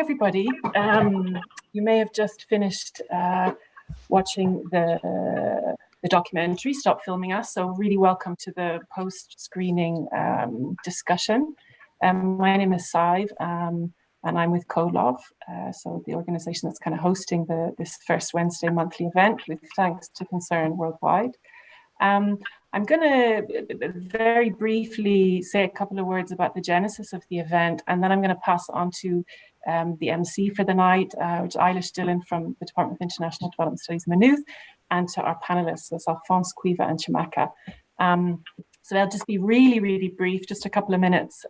everybody. You may have just finished watching the documentary, Stop Filming Us. So really welcome to the post-screening discussion. My name is Sive, and I'm with Kolov, so the organization that's kind of hosting this first Wednesday monthly event, with thanks to Concern Worldwide. I'm going to very briefly say a couple of words about the genesis of the event, and then I'm going to pass on to the MC for the night, which is Eilish Dillon from the Department of International Development Studies, Maynooth, and to our panelists, so Alphonse, Quiva, and Chiamaka. So they'll just be really, really brief, just a couple of minutes.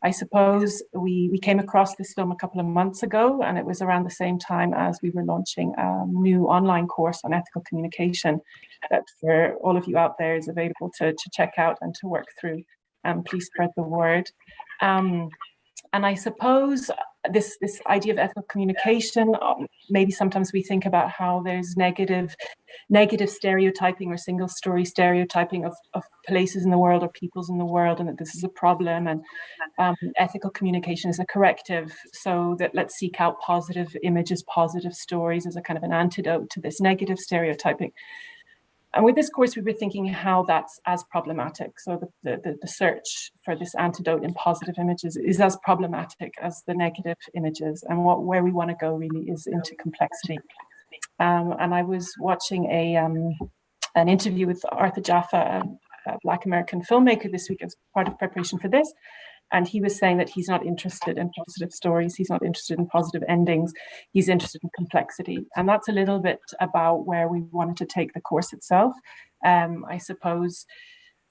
I suppose we came across this film a couple of months ago, and it was around the same time as we were launching a new online course on ethical communication that for all of you out there is available to check out and to work through. Please spread the word. And I suppose this idea of ethical communication, maybe sometimes we think about how there's negative stereotyping or single story stereotyping of places in the world or peoples in the world, and that this is a problem, and ethical communication is a corrective, so that let's seek out positive images, positive stories as a kind of an antidote to this negative stereotyping. And with this course, we were thinking how that's as problematic. So the search for this antidote in positive images is as problematic as the negative images. And where we want to go really is into complexity. And I was watching an interview with Arthur Jaffa, a Black American filmmaker, this week as part of preparation for this. And he was saying that he's not interested in positive stories. He's not interested in positive endings. He's interested in complexity. And that's a little bit about where we wanted to take the course itself. I suppose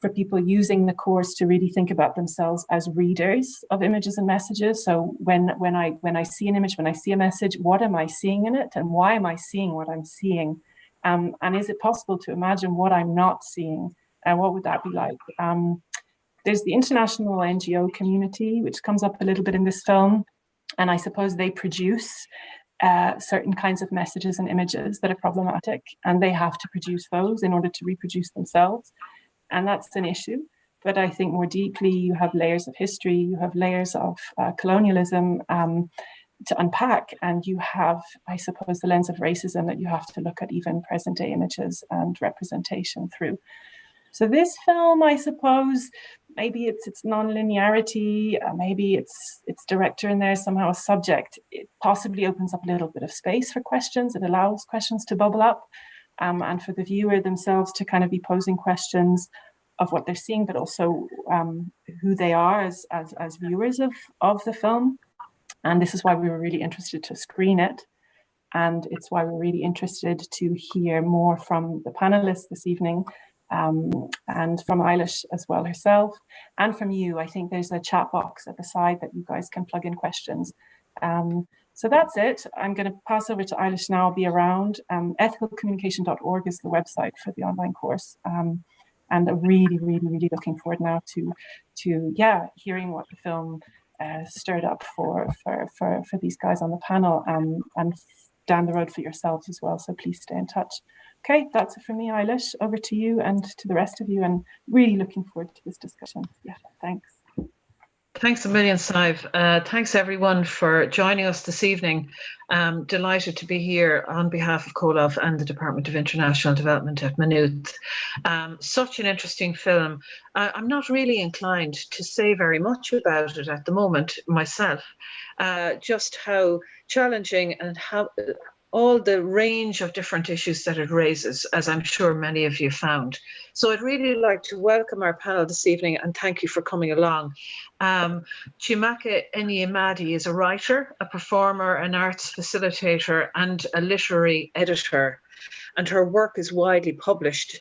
for people using the course to really think about themselves as readers of images and messages. So when I see an image, when I see a message, what am I seeing in it? And why am I seeing what I'm seeing? And is it possible to imagine what I'm not seeing? And what would that be like? There's the international NGO community, which comes up a little bit in this film. And I suppose they produce certain kinds of messages and images that are problematic, and they have to produce those in order to reproduce themselves. And that's an issue. But I think more deeply, you have layers of history, you have layers of colonialism to unpack, and you have, I suppose, the lens of racism that you have to look at even present day images and representation through. So this film, I suppose, maybe it's its non-linearity, maybe its director in there somehow a subject. It possibly opens up a little bit of space for questions. It allows questions to bubble up, and for the viewer themselves to kind of be posing questions of what they're seeing, but also who they are as viewers of the film. And this is why we were really interested to screen it. And it's why we're really interested to hear more from the panelists this evening. And from Eilish as well herself, and from you. I think there's a chat box at the side that you guys can plug in questions. So that's it. I'm going to pass over to Eilish now. I'll be around. Ethicalcommunication.org is the website for the online course. And I'm really, really, really looking forward now to hearing what the film stirred up for these guys on the panel, and down the road for yourselves as well. So please stay in touch. Okay, that's it for me, Eilish. Over to you and to the rest of you, and really looking forward to this discussion. Yeah, thanks. Thanks a million, Sive. Thanks everyone for joining us this evening. Delighted to be here on behalf of Kolov and the Department of International Development at Maynooth. Such an interesting film. I'm not really inclined to say very much about it at the moment myself, just how challenging and how all the range of different issues that it raises, as I'm sure many of you found. So I'd really like to welcome our panel this evening and thank you for coming along. Chiamaka Enyi-Amadi is a writer, a performer, an arts facilitator, and a literary editor. And her work is widely published.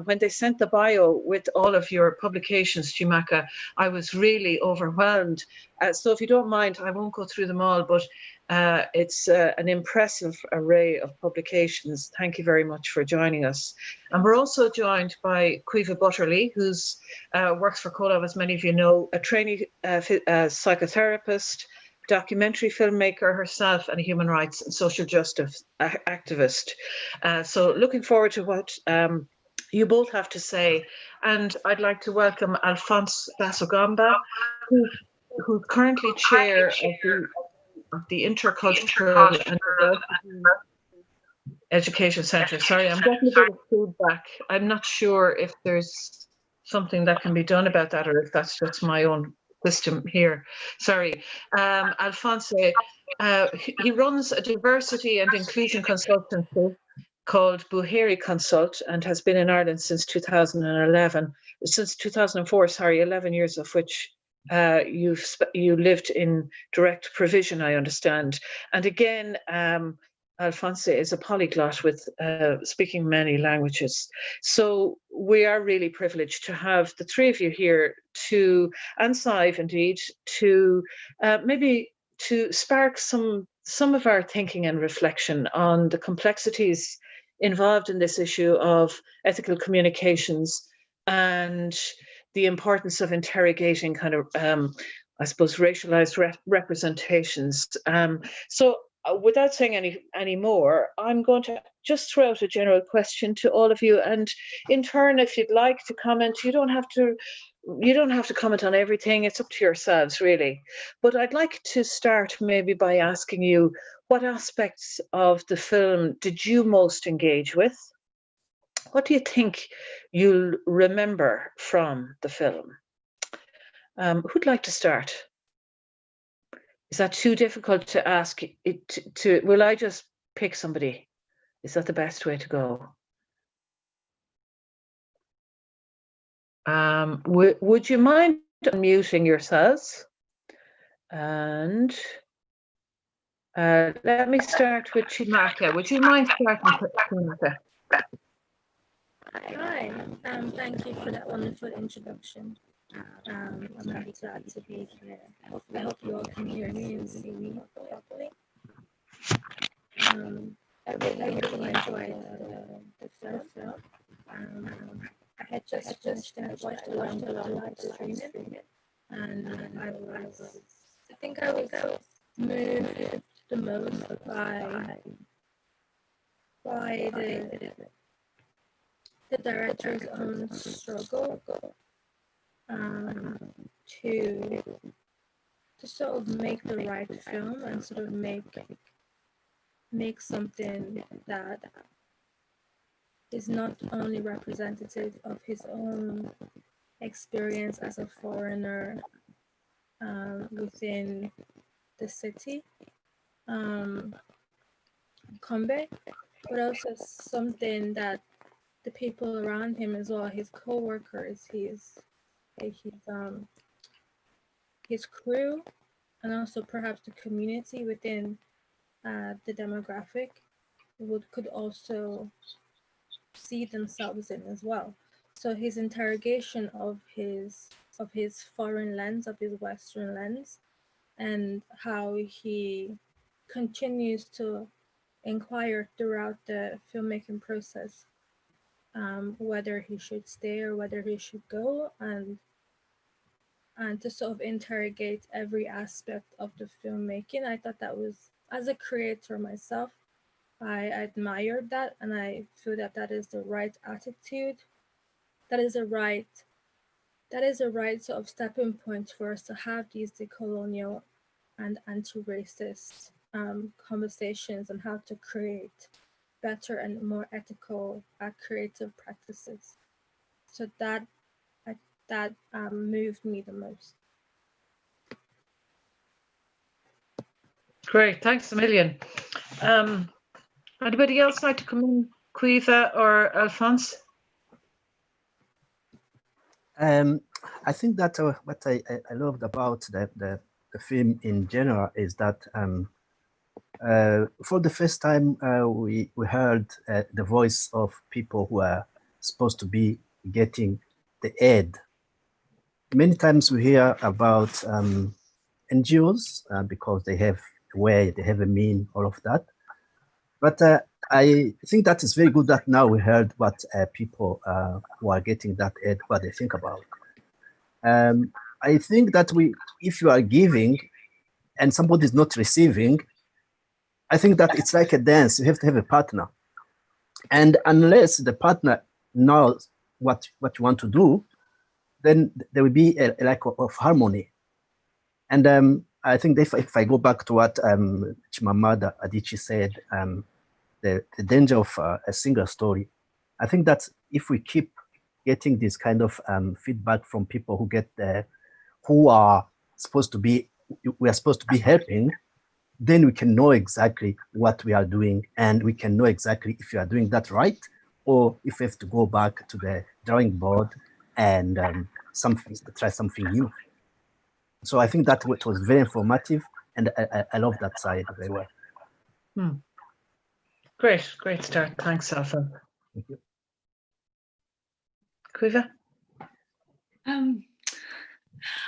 When they sent the bio with all of your publications, Chiamaka, I was really overwhelmed. So if you don't mind, I won't go through them all, but it's an impressive array of publications. Thank you very much for joining us. And we're also joined by Quiva Butterly, who works for Kolov, as many of you know, a trainee psychotherapist, documentary filmmaker herself, and a human rights and social justice activist. So looking forward to what you both have to say. And I'd like to welcome Alphonse Basogamba, who's currently chair of the the Intercultural and Diversity Education Centre. Sorry, I'm getting a bit of feedback. I'm not sure if there's something that can be done about that, or if that's just my own system here. Sorry. Alphonse, he runs a diversity and inclusion consultancy called Buheri Consult, and has been in Ireland since 2004, sorry, 11 years of which you lived in direct provision, I understand. And again, Alphonse is a polyglot with speaking many languages. So we are really privileged to have the three of you here and Sive indeed, to maybe to spark some of our thinking and reflection on the complexities involved in this issue of ethical communications and the importance of interrogating kind of, I suppose, racialized representations. So without saying any more, I'm going to just throw out a general question to all of you, and in turn, if you'd like to comment, you don't have to comment on everything. It's up to yourselves, really. But I'd like to start maybe by asking you, what aspects of the film did you most engage with? What do you think you'll remember from the film? Who'd like to start? Is that too difficult to ask? Will I just pick somebody? Is that the best way to go? Would you mind unmuting yourselves? And let me start with Chiamaka. Would you mind starting, Chiamaka? Hi, thank you for that wonderful introduction. I'm really glad to be here. I hope you all can hear me and see me properly. I really enjoyed the film. I had just watched along the live streaming, and I think I was moved the most by the director's own struggle to sort of make the right film and sort of make something that is not only representative of his own experience as a foreigner within the city, Kombe, but also something that the people around him as well, his co-workers, his crew, and also perhaps the community within the demographic could also see themselves in as well. So his interrogation of his foreign lens, of his Western lens, and how he continues to inquire throughout the filmmaking process, whether he should stay or whether he should go, and to sort of interrogate every aspect of the filmmaking. I thought that was, as a creator myself, I admired that, and I feel that that is the right attitude. That is a right sort of stepping point for us to have these decolonial and anti-racist conversations on how to create better and more ethical creative practices. So that moved me the most. Great, thanks a million. Anybody else like to come in, Caoimhe or Alphonse? I think that what I loved about the film in general is that for the first time we heard the voice of people who are supposed to be getting the aid. Many times we hear about NGOs because they have a way, they have a mean, all of that. But I think that is very good that now we heard what people who are getting that aid, what they think about. I think that if you are giving and somebody is not receiving, I think that it's like a dance. You have to have a partner. And unless the partner knows what you want to do, then there will be a lack of harmony. And I think if I go back to what Chimamanda Adichie said, the danger of a single story, I think that if we keep getting this kind of feedback from people who are supposed to be, we are supposed to be helping, then we can know exactly what we are doing, and we can know exactly if you are doing that right, or if we have to go back to the drawing board and try something new. So I think that it was very informative, and I love that side very well. Great start. Thanks, Alphonse. Thank you. Quiva?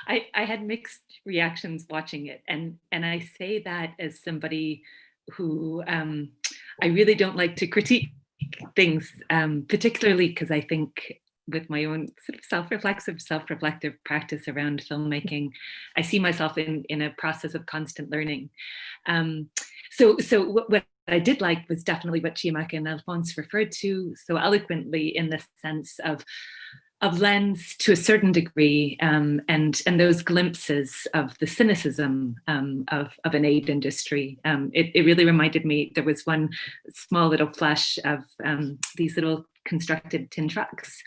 I had mixed reactions watching it, and I say that as somebody who I really don't like to critique things, particularly because I think with my own sort of self-reflective practice around filmmaking, I see myself in a process of constant learning. So what I did like was definitely what Chiamaka and Alphonse referred to so eloquently, in the sense of lens to a certain degree, and those glimpses of the cynicism of an aid industry. It really reminded me, there was one small little flash of these little constructed tin trucks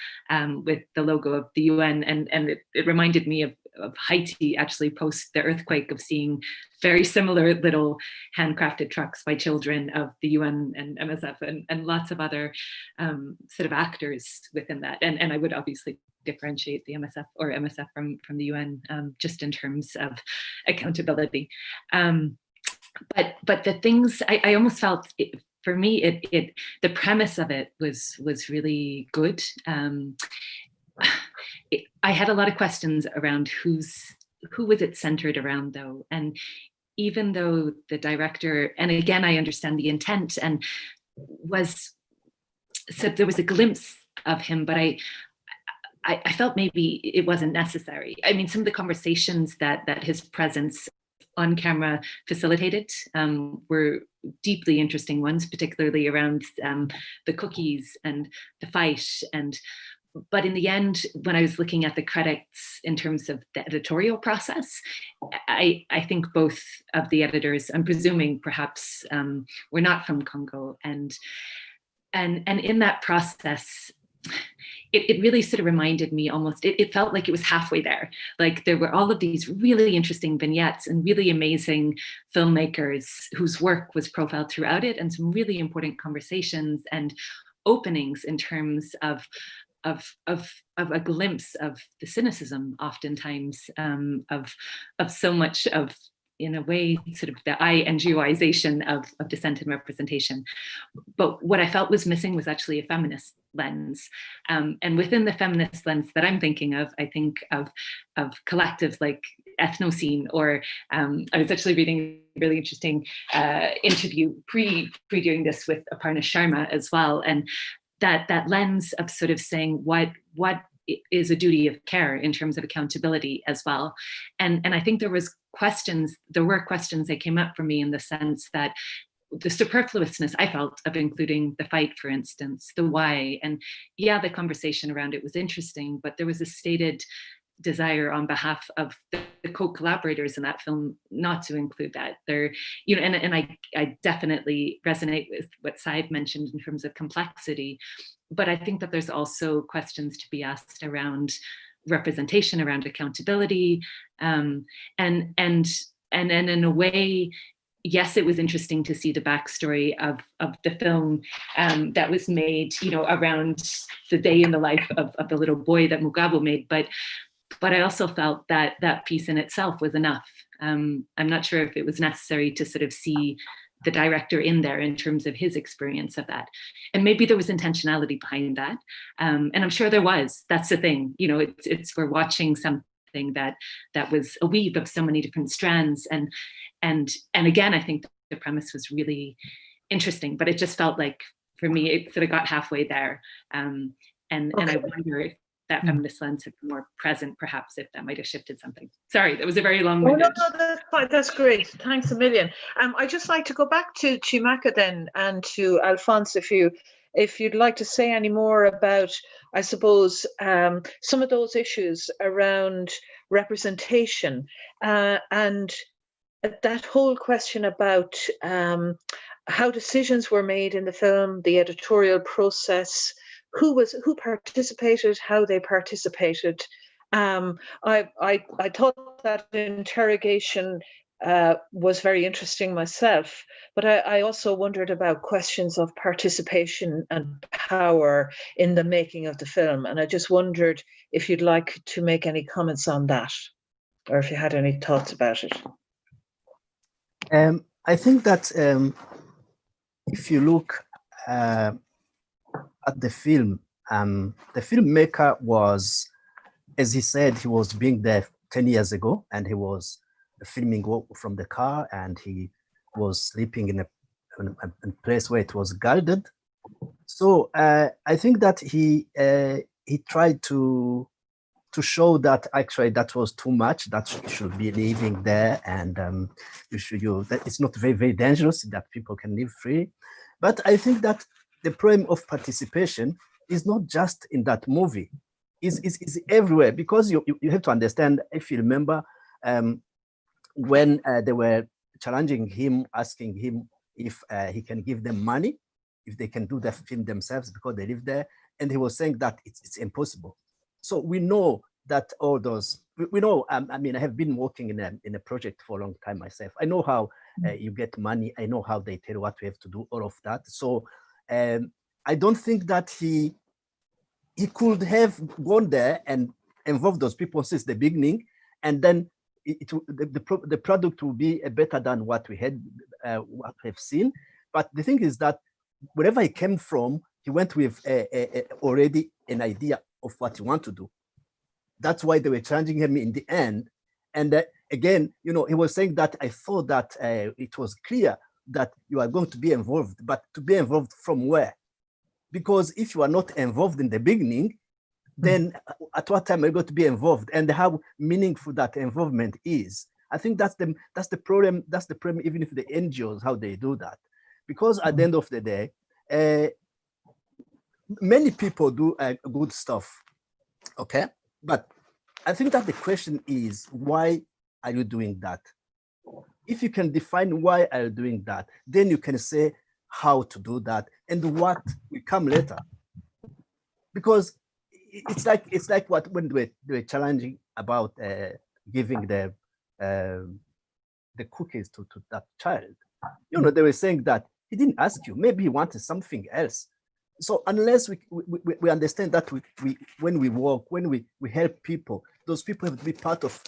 with the logo of the UN, and it reminded me of Haiti, actually, post the earthquake, of seeing very similar little handcrafted trucks by children of the UN and MSF and lots of other sort of actors within that. And I would obviously differentiate the MSF from the UN, just in terms of accountability. But the things I almost felt, for me, the premise of it was really good. I had a lot of questions around who was it centered around, though, and even though the director, and again I understand the intent, and said there was a glimpse of him, but I felt maybe it wasn't necessary. I mean, some of the conversations that his presence on camera facilitated were deeply interesting ones, particularly around the cookies and the fight. But in the end, when I was looking at the credits in terms of the editorial process, I think both of the editors, I'm presuming perhaps, were not from Congo, and in that process, it really sort of reminded me almost, it felt like it was halfway there. Like there were all of these really interesting vignettes and really amazing filmmakers whose work was profiled throughout it, and some really important conversations and openings in terms of a glimpse of the cynicism, oftentimes, of so much of, in a way, sort of the NGOization of dissent and representation. But what I felt was missing was actually a feminist lens. And within the feminist lens that I'm thinking of, I think of collectives like Ethnocene, or I was actually reading a really interesting interview pre-doing this with Aparna Sharma as well. And that lens of sort of saying what is a duty of care in terms of accountability as well. And I think there were questions that came up for me, in the sense that the superfluousness I felt of including the fight, for instance, the why, and yeah, the conversation around it was interesting, but there was a stated desire on behalf of the co-collaborators in that film not to include that. There, you know, and I definitely resonate with what Saib mentioned in terms of complexity, but I think that there's also questions to be asked around representation, around accountability, and in a way, yes, it was interesting to see the backstory of the film that was made, you know, around the day in the life of the little boy that Mugabo made, but I also felt that that piece in itself was enough. I'm not sure if it was necessary to sort of see the director in there in terms of his experience of that. And maybe there was intentionality behind that. And I'm sure there was. That's the thing, you know, we're watching something that was a weave of so many different strands. And again, I think the premise was really interesting, but it just felt like, for me, it sort of got halfway there. And I wonder if that feminist lens had been more present, perhaps, if that might have shifted something. Sorry, that was a very long-winded. Oh, no, that's fine. That's great. Thanks a million. I'd just like to go back to Chiamaka then, and to Alphonse, if you'd like to say any more about, I suppose, some of those issues around representation, and that whole question about how decisions were made in the film, the editorial process, who participated, how they participated. I thought that interrogation was very interesting myself, but I also wondered about questions of participation and power in the making of the film. And I just wondered if you'd like to make any comments on that, or if you had any thoughts about it. I think that if you look at the film, the filmmaker was, as he said, he was being there 10 years ago, and he was filming from the car, and he was sleeping in a place where it was guarded. So I think that he tried to show that actually that was too much, that you should be living there, and that it's not very, very dangerous, that people can live free. But I think that the problem of participation is not just in that movie, is everywhere, because you have to understand, if you remember, when they were challenging him, asking him if he can give them money, if they can do the film themselves because they live there, and he was saying that it's impossible. So we know that all those, we know, I mean, I have been working in a project for a long time myself. I know how you get money. I know how they tell you what we have to do, all of that. So I don't think that he could have gone there and involved those people since the beginning, and then the product will be better than what we had, what we've seen. But the thing is that wherever he came from, he went with already an idea of what he want to do. That's why they were challenging him in the end. And again, he was saying that I thought that it was clear that you are going to be involved, but to be involved from where? Because if you are not involved in the beginning, then at what time are you going to be involved, and how meaningful that involvement is? I think that's the problem. That's the problem, even if the NGOs, how they do that, because at the end of the day, many people do good stuff, okay? But I think that the question is, why are you doing that? If you can define why are you doing that, then you can say how to do that and what will come later. Because it's like what when they were challenging about giving the cookies to that child. They were saying that he didn't ask you. Maybe he wanted something else. So unless we understand that when we work, when we help people, those people have to be part of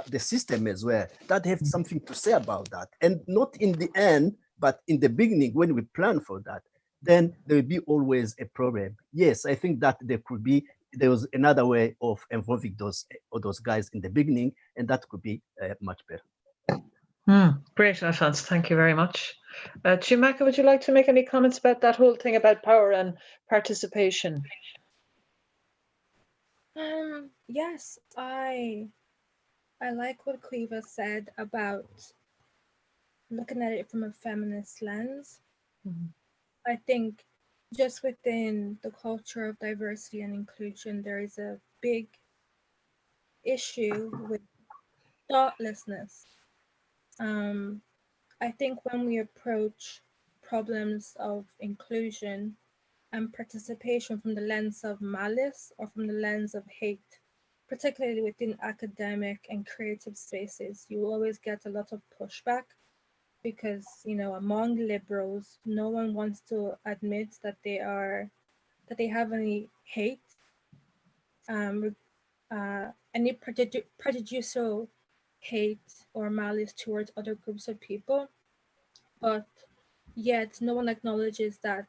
the system as well, that have something to say about that. And not in the end, but in the beginning, when we plan for that, then there will be always a problem. Yes, I think that there was another way of involving those guys in the beginning, and that could be much better. Great, Alphonse. Thank you very much. Chiamaka, would you like to make any comments about that whole thing about power and participation? Yes, I like what Cleva said about looking at it from a feminist lens. I think just within the culture of diversity and inclusion, there is a big issue with thoughtlessness. I think when we approach problems of inclusion and participation from the lens of malice or from the lens of hate, particularly within academic and creative spaces, you will always get a lot of pushback because, among liberals, no one wants to admit that they have any hate, any prejudicial hate or malice towards other groups of people. But yet no one acknowledges that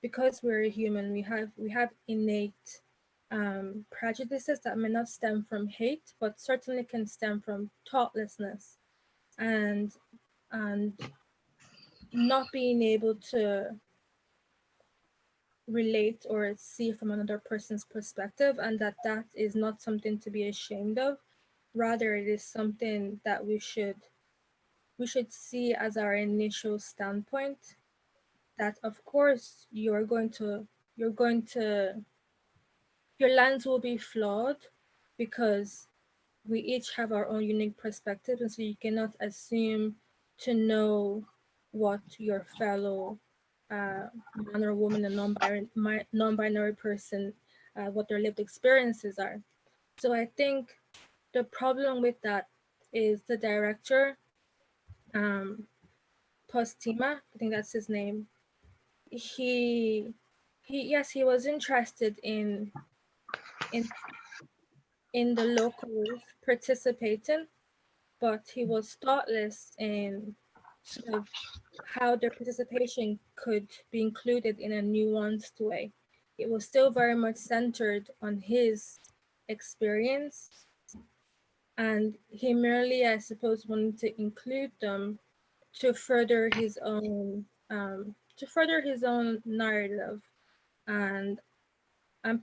because we're a human, we have innate prejudices that may not stem from hate, but certainly can stem from thoughtlessness and not being able to relate or see from another person's perspective, and that is not something to be ashamed of. Rather, it is something that we should see as our initial standpoint, that of course your lens will be flawed because we each have our own unique perspective, and so you cannot assume to know what your fellow man or woman, a non-binary person, what their lived experiences are. So I think the problem with that is the director, Postima, I think that's his name. He was interested in the locals participating, but he was thoughtless in sort of how their participation could be included in a nuanced way. It was still very much centered on his experience, and he merely, I suppose, wanted to include them to further his own narrative, and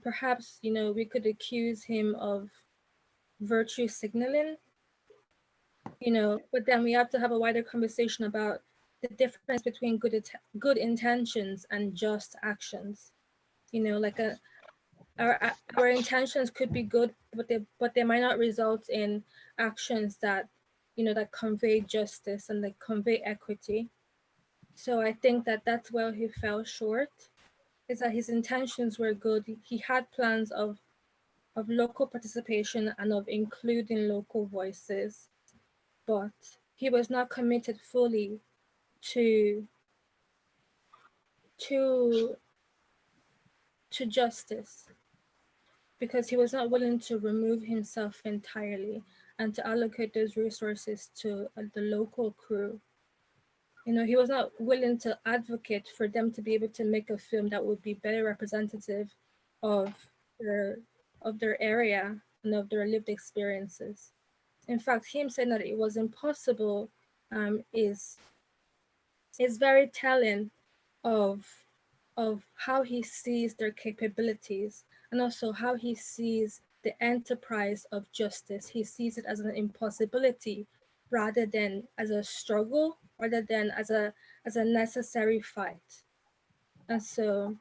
perhaps, you know, we could accuse him of virtue signaling, you know, but then we have to have a wider conversation about the difference between good intentions and just actions. You know, like our intentions could be good, but they might not result in actions that, you know, that convey justice and that convey equity. So I think that that's where he fell short, is that his intentions were good. He had plans of local participation and of including local voices, but he was not committed fully to justice, because he was not willing to remove himself entirely and to allocate those resources to the local crew. You know, he was not willing to advocate for them to be able to make a film that would be better representative of their area and of their lived experiences. In fact, him saying that it was impossible is very telling of how he sees their capabilities, and also how he sees the enterprise of justice. He sees it as an impossibility rather than as a struggle, rather than as a necessary fight. And so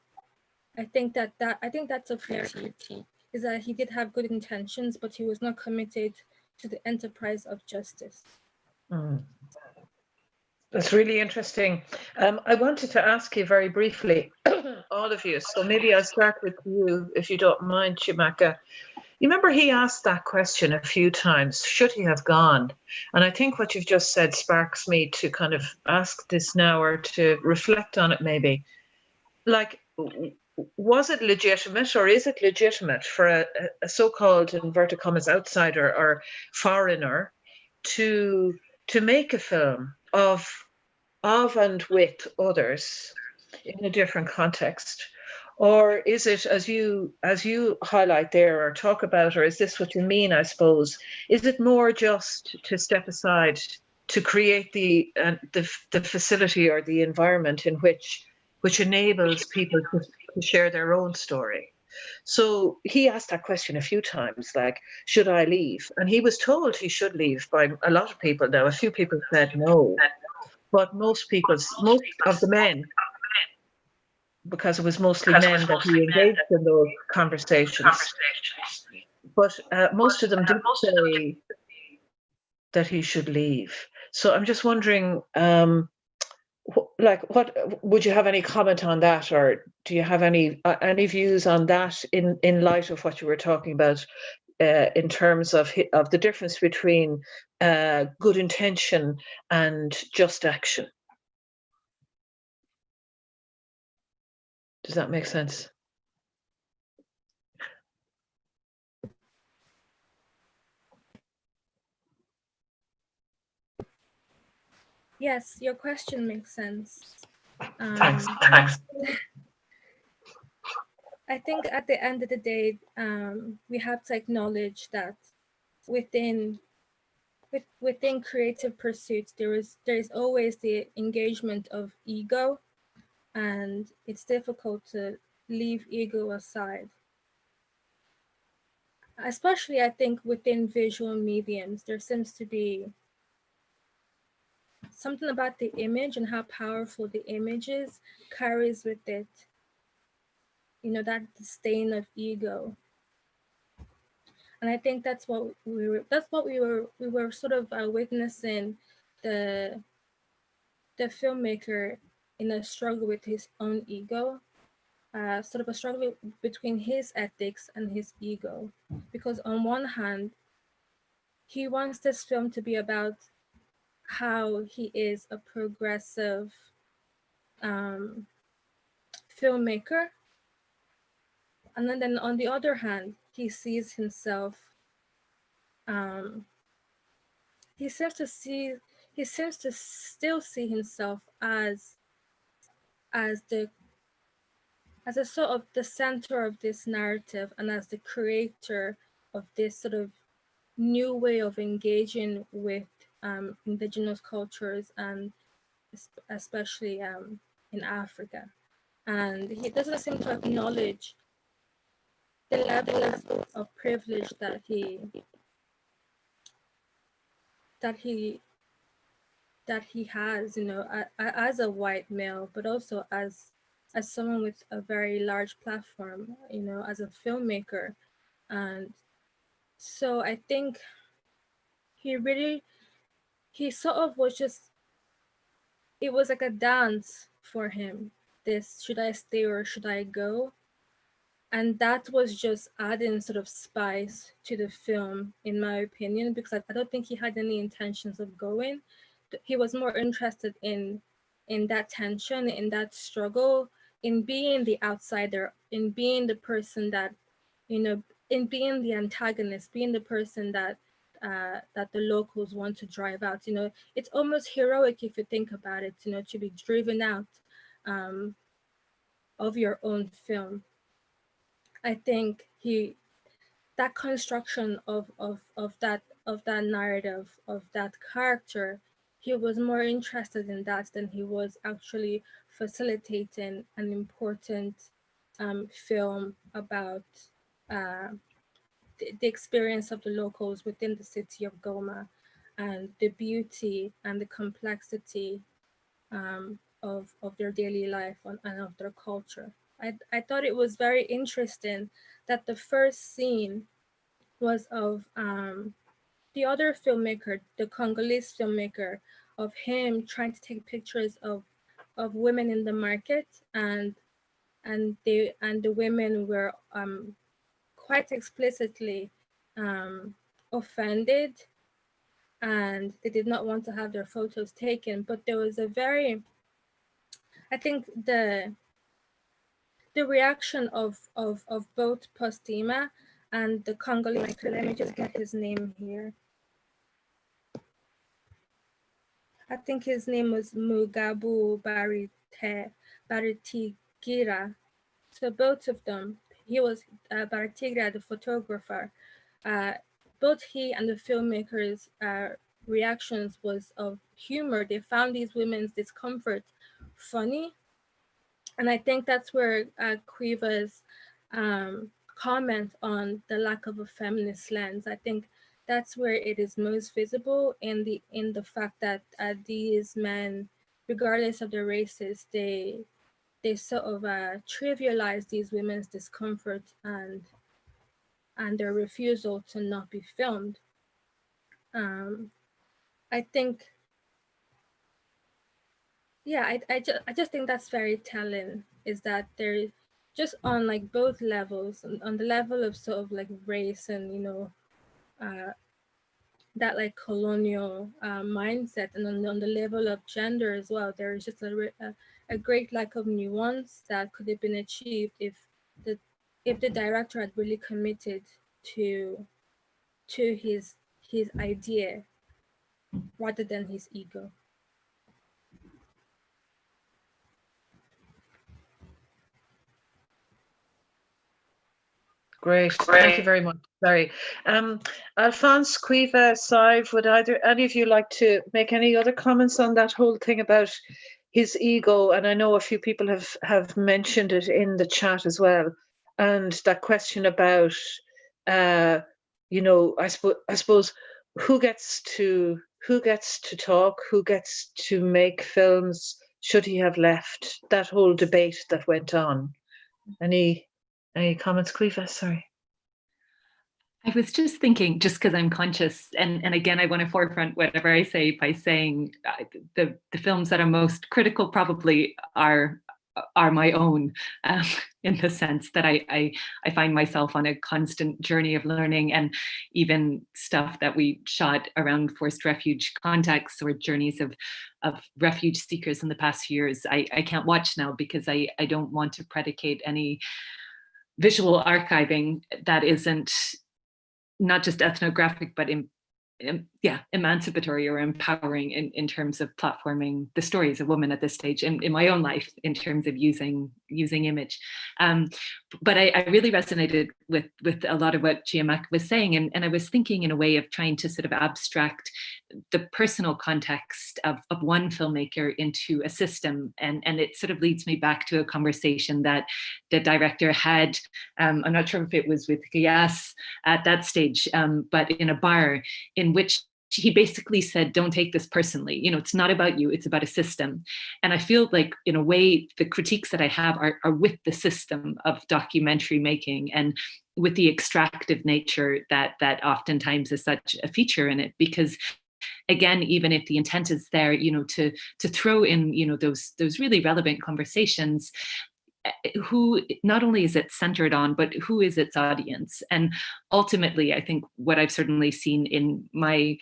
I think that's a critique, is that he did have good intentions, but he was not committed to the enterprise of justice. That's really interesting. I wanted to ask you very briefly, all of you, so maybe I'll start with you, if you don't mind, Chiamaka. You remember he asked that question a few times, should he have gone? And I think what you've just said sparks me to kind of ask this now, or to reflect on it maybe. Like, was it legitimate, or is it legitimate for a so-called, inverted commas, outsider or foreigner to make a film of and with others in a different context? Or is it, as you highlight there or talk about, or is this what you mean, I suppose, is it more just to step aside to create the facility or the environment in which enables people to share their own story? So he asked that question a few times, like, should I leave? And he was told he should leave by a lot of people. Now, a few people said no, but most of the men, because it was mostly men that he engaged in those conversations, but most of them did say that he should leave. So I'm just wondering, like, what would you have any comment on that, or do you have any views on that in light of what you were talking about in terms of the difference between good intention and just action? Does that make sense? Yes, your question makes sense. Thanks. I think at the end of the day, we have to acknowledge that within creative pursuits, there is always the engagement of ego, and it's difficult to leave ego aside. Especially, I think, within visual mediums, there seems to be something about the image and how powerful the image is carries with it, you know, that stain of ego. And I think that's what we were sort of witnessing the filmmaker in a struggle with his own ego, sort of a struggle between his ethics and his ego. Because on one hand, he wants this film to be about how he is a progressive filmmaker. And then on the other hand, he sees himself, he seems to still see himself as a sort of the center of this narrative and as the creator of this sort of new way of engaging with indigenous cultures, and especially in Africa. And he doesn't seem to acknowledge the level of privilege that he has, you know, as a white male, but also as someone with a very large platform, you know, as a filmmaker. And so I think he sort of was just, it was like a dance for him. This, should I stay or should I go? And that was just adding sort of spice to the film, in my opinion, because I don't think he had any intentions of going. He was more interested in that tension, in that struggle, in being the outsider, in being the person that, you know, in being the antagonist, being the person that the locals want to drive out. You know, it's almost heroic if you think about it, you know, to be driven out of your own film. I think that construction of that narrative, of that character, he was more interested in that than he was actually facilitating an important film about the experience of the locals within the city of Goma, and the beauty and the complexity of their daily life and of their culture. I thought it was very interesting that the first scene was of the other filmmaker, the Congolese filmmaker, of him trying to take pictures of women in the market, and the women were quite explicitly offended, and they did not want to have their photos taken. But there was a very, I think the reaction of both Postima and the Congolese, let me just get his name here. I think his name was Mugabu Baritigira. So both of them, he was Baritigira, the photographer. Both he and the filmmakers' reactions was of humor. They found these women's discomfort funny. And I think that's where Quiva's comment on the lack of a feminist lens, I think that's where it is most visible, in the fact that these men, regardless of their races, they sort of trivialize these women's discomfort and their refusal to not be filmed. I think, yeah, I just think that's very telling, is that they're just on like both levels, on the level of sort of like race and, you know, that like colonial mindset, and on the level of gender as well. There is just a great lack of nuance that could have been achieved if the director had really committed to his idea rather than his ego. Great. Thank you very much. Sorry. Alphonse, Quiva, Sive, would either any of you like to make any other comments on that whole thing about his ego? And I know a few people have mentioned it in the chat as well. And that question about, you know, I suppose who gets to talk, who gets to make films? Should he have left? That whole debate that went on. Any comments, Quiva? Sorry. I was just thinking, just because I'm conscious, and again, I want to forefront whatever I say by saying the films that are most critical probably are my own, in the sense that I find myself on a constant journey of learning, and even stuff that we shot around forced refuge contexts or journeys of refuge seekers in the past few years, I can't watch now because I don't want to predicate any visual archiving that isn't not just ethnographic, but emancipatory or empowering in terms of platforming the stories of women at this stage in my own life in terms of using image. But I really resonated with a lot of what Chiamaka was saying, and I was thinking in a way of trying to sort of abstract the personal context of one filmmaker into a system, and it sort of leads me back to a conversation that the director had, I'm not sure if it was with Gayas at that stage, but in a bar, in which he basically said, don't take this personally. It's not about you, it's about a system. And I feel like, in a way, the critiques that I have are with the system of documentary making and with the extractive nature that oftentimes is such a feature in it. Because again, even if the intent is there, to throw in, those really relevant conversations, who not only is it centered on, but who is its audience? And ultimately, I think what I've certainly seen in my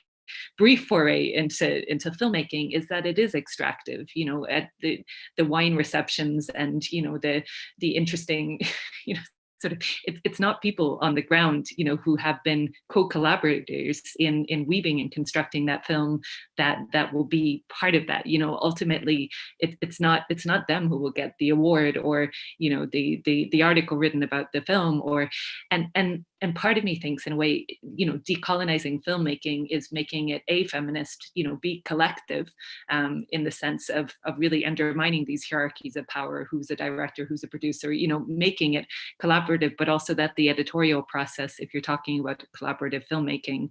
brief foray into filmmaking is that it is extractive, at the wine receptions and, the interesting, sort of, it's not people on the ground, who have been co-collaborators in weaving and constructing that film that will be part of that. Ultimately, it's not them who will get the award or, the article written about the film, or and part of me thinks, in a way, decolonizing filmmaking is making it a feminist, be collective, in the sense of really undermining these hierarchies of power, who's a director, who's a producer, making it collaborative, but also that the editorial process, if you're talking about collaborative filmmaking,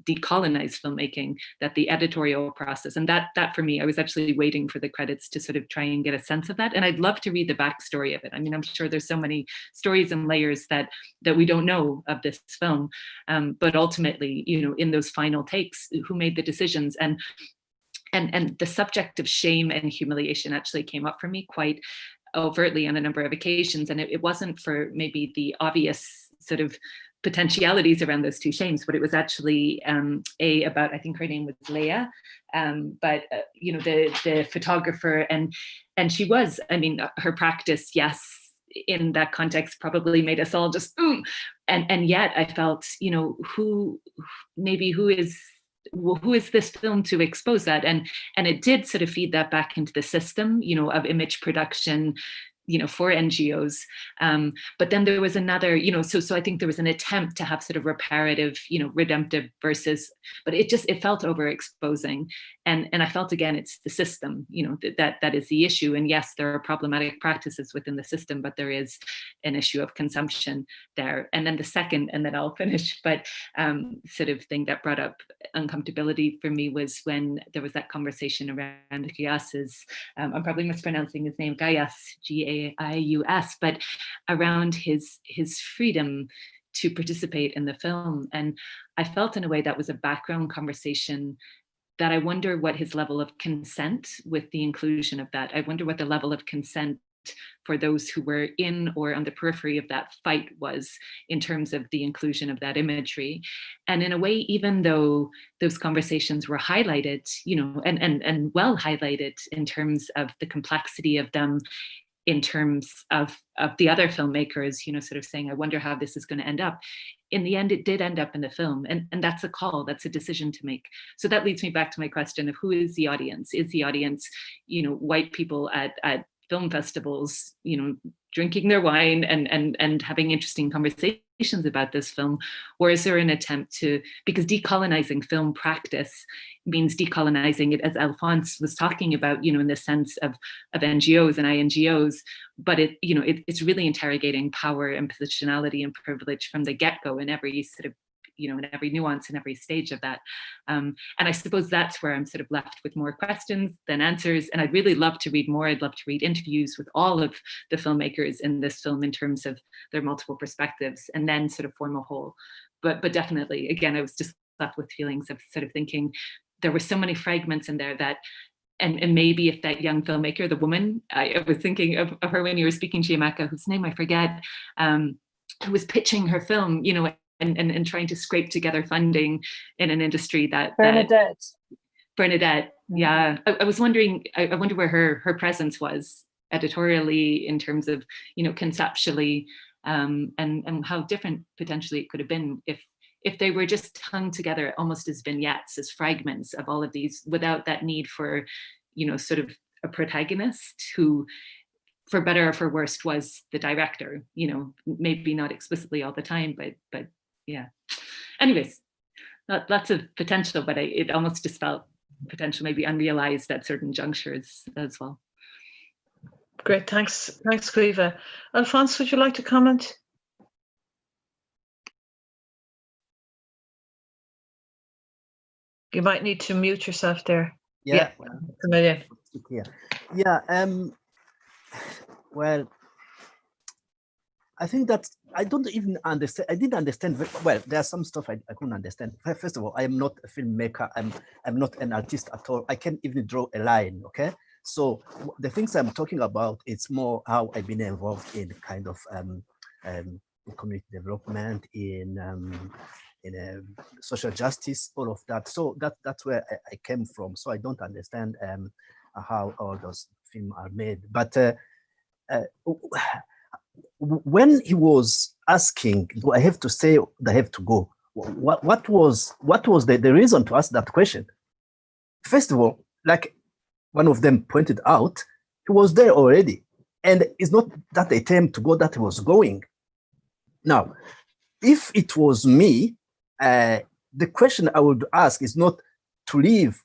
decolonize filmmaking, that the editorial process, and that for me, I was actually waiting for the credits to sort of try and get a sense of that. And I'd love to read the backstory of it. I mean, I'm sure there's so many stories and layers that we don't know of this film, but ultimately, in those final takes, who made the decisions, and the subject of shame and humiliation actually came up for me quite overtly on a number of occasions. And it wasn't for maybe the obvious sort of potentialities around those two shames, but it was actually about, I think her name was Leah, but the photographer, and she was, I mean, her practice, yes, in that context probably made us all just and yet I felt, who is this film to expose that, and it did sort of feed that back into the system, of image production, for NGOs. But then there was another, so I think there was an attempt to have sort of reparative, redemptive versus, but it felt overexposing. And I felt, again, it's the system, that is the issue. And yes, there are problematic practices within the system, but there is an issue of consumption there. And then the second, and then I'll finish, but sort of thing that brought up uncomfortability for me was when there was that conversation around Gayas's, I'm probably mispronouncing his name, Gayas, Gaius, but around his freedom to participate in the film. And I felt, in a way, that was a background conversation that I wonder what his level of consent with the inclusion of that. I wonder what the level of consent for those who were in or on the periphery of that fight was, in terms of the inclusion of that imagery. And in a way, even though those conversations were highlighted, and well highlighted in terms of the complexity of them, in terms of the other filmmakers, sort of saying, I wonder how this is going to end up. In the end, it did end up in the film. And that's a call, that's a decision to make. So that leads me back to my question of who is the audience? Is the audience, white people at film festivals, drinking their wine and having interesting conversations about this film? Or is there an attempt to, because decolonizing film practice means decolonizing it, as Alphonse was talking about, in the sense of NGOs and INGOs, but it's really interrogating power and positionality and privilege from the get-go in every sort of, in every nuance and every stage of that. And I suppose that's where I'm sort of left with more questions than answers. And I'd really love to read more. I'd love to read interviews with all of the filmmakers in this film in terms of their multiple perspectives, and then sort of form a whole but definitely, again, I was just left with feelings of sort of thinking there were so many fragments in there that, and maybe if that young filmmaker, the woman, I was thinking of her when you were speaking, Chiamaka, whose name I forget, who was pitching her film, you know, and trying to scrape together funding in an industry that Bernadette, yeah. I was wondering, I wonder where her presence was editorially in terms of, you know, conceptually, and how different potentially it could have been if they were just hung together almost as vignettes, as fragments of all of these, without that need for, you know, sort of a protagonist who, for better or for worse, was the director, you know, maybe not explicitly all the time, but yeah. Anyways, lots of potential, but it almost just felt potential maybe unrealized at certain junctures as well. Great, thanks, Caoimhe. Alphonse, would you like to comment? You might need to mute yourself there. Yeah. Familiar. Yeah. Well, I think that I don't even understand. I didn't understand very well. There's some stuff I couldn't understand. First of all, I am not a filmmaker. I'm not an artist at all. I can't even draw a line. Okay. So the things I'm talking about, it's more how I've been involved in kind of community development, in social justice, all of that. So that's where I came from. So I don't understand how all those films are made. But when he was asking, do I have to stay or do I have to go? What was the reason to ask that question? First of all, like one of them pointed out, he was there already. And it's not that attempt to go that he was going. Now, if it was me, the question I would ask is not to leave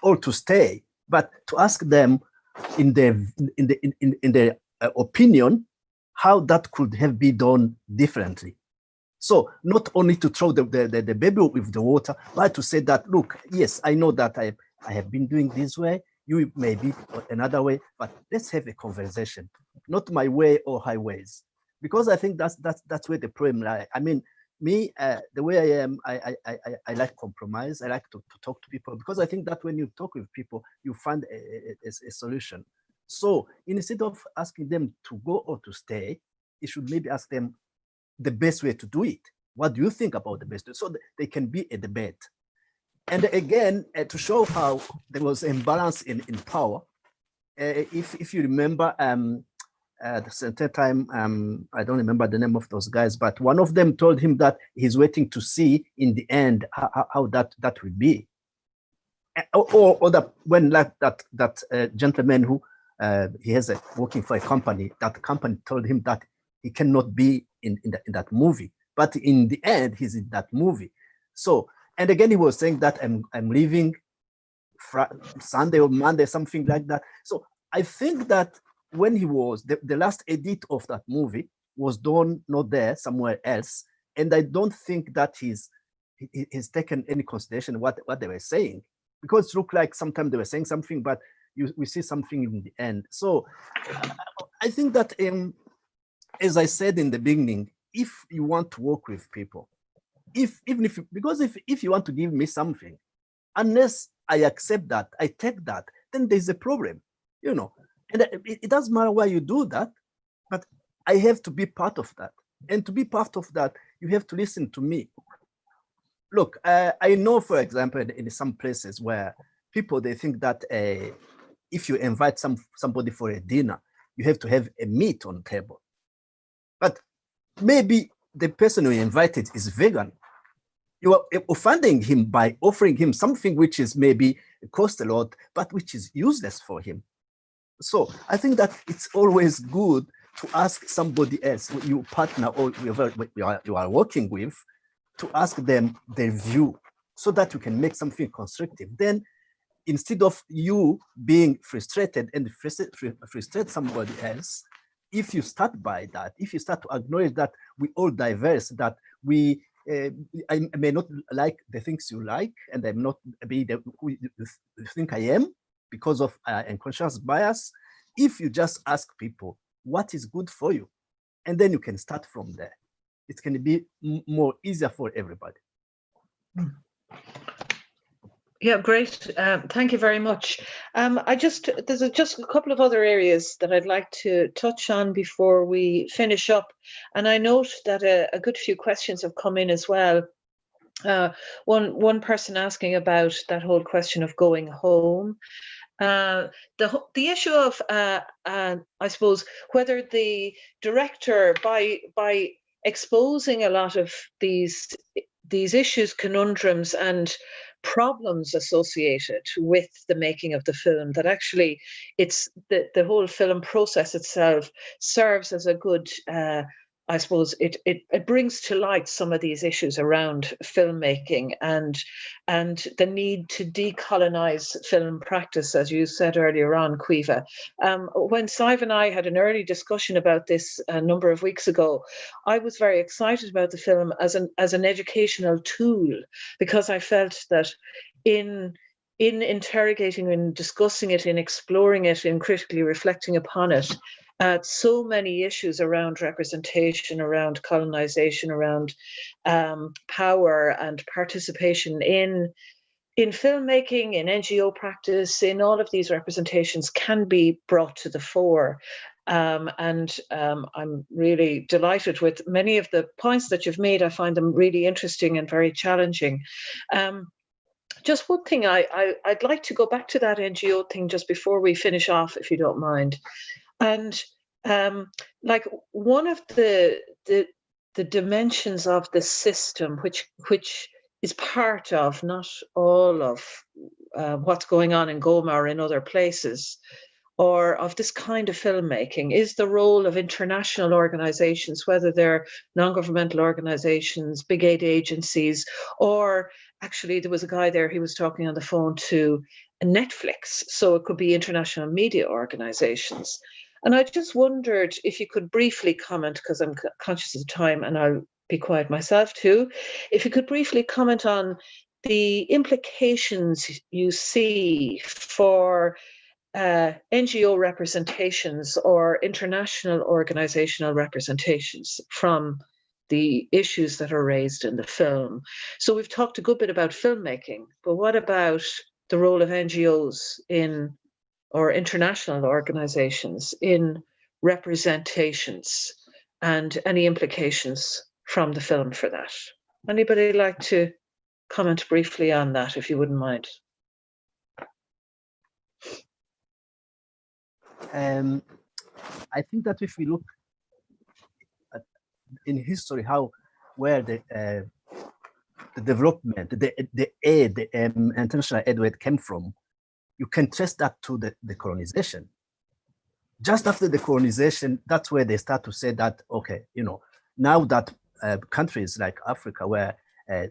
or to stay, but to ask them in their opinion, how that could have been done differently. So not only to throw the baby with the water, but to say that, look, yes, I know that I have been doing this way, you may be another way, but let's have a conversation, not my way or highways. Because I think that's where the problem lies. I mean, me, the way I am, I like compromise. I like to talk to people, because I think that when you talk with people, you find a solution. So instead of asking them to go or to stay, you should maybe ask them the best way to do it. What do you think about the best way? So they can be a debate. And again, to show how there was imbalance in power, if you remember, at the certain time, I don't remember the name of those guys, but one of them told him that he's waiting to see in the end how that will be. Or that when like that gentleman who he has working for a company, that company told him that he cannot be in that movie, but in the end he's in that movie. So, and again he was saying that I'm leaving Sunday or Monday, something like that. So I think that when he was the last edit of that movie was done not there, somewhere else, and I don't think that he's taken any consideration what they were saying, because it looked like sometimes they were saying something, but we see something in the end. So I think that as I said in the beginning, if you want to work with people, because if you want to give me something, unless I accept that, I take that, then there's a problem, you know. And it doesn't matter why you do that, but I have to be part of that. And to be part of that, you have to listen to me. Look, I know, for example, in some places where people, they think that if you invite somebody for a dinner, you have to have a meat on the table. But maybe the person you invited is vegan. You are offending him by offering him something which is maybe cost a lot, but which is useless for him. So I think that it's always good to ask somebody else, your partner or whoever you are working with, to ask them their view so that you can make something constructive. Then instead of you being frustrated and frustrate somebody else, if you start by that, if you start to acknowledge that we all diverse, that I may not like the things you like, and I'm not be who you think I am because of unconscious bias. If you just ask people what is good for you, and then you can start from there. it can be more easier for everybody. Yeah, great. Thank you very much. There's just a couple of other areas that I'd like to touch on before we finish up. And I note that a good few questions have come in as well. One person asking about that whole question of going home. The issue of, I suppose, whether the director, by exposing a lot of these issues, conundrums, and problems associated with the making of the film, that actually it's the whole film process itself serves as a good, I suppose it brings to light some of these issues around filmmaking and the need to decolonize film practice, as you said earlier on, Caoimhe. When Sive and I had an early discussion about this a number of weeks ago, I was very excited about the film as an educational tool, because I felt that in interrogating and discussing it, in exploring it, in critically reflecting upon it, so many issues around representation, around colonization, around power and participation in filmmaking, in NGO practice, in all of these representations can be brought to the fore. I'm really delighted with many of the points that you've made. I find them really interesting and very challenging. Just one thing, I'd like to go back to that NGO thing just before we finish off, if you don't mind. And like one of the dimensions of the system, which is part of, not all of, what's going on in Goma or in other places, or of this kind of filmmaking, is the role of international organizations, whether they're non-governmental organizations, big aid agencies, or actually there was a guy there, he was talking on the phone to Netflix, so it could be international media organizations. And I just wondered if you could briefly comment, because I'm conscious of the time and I'll be quiet myself too, if you could briefly comment on the implications you see for NGO representations or international organizational representations from the issues that are raised in the film. So we've talked a good bit about filmmaking, but what about the role of NGOs or international organizations in representations, and any implications from the film for that? Anybody like to comment briefly on that, if you wouldn't mind? I think that if we look at, in history, where the development, the aid, the international aid came from, you can trace that to the colonization. Just after the colonization, that's where they start to say that, okay, now that countries like Africa, where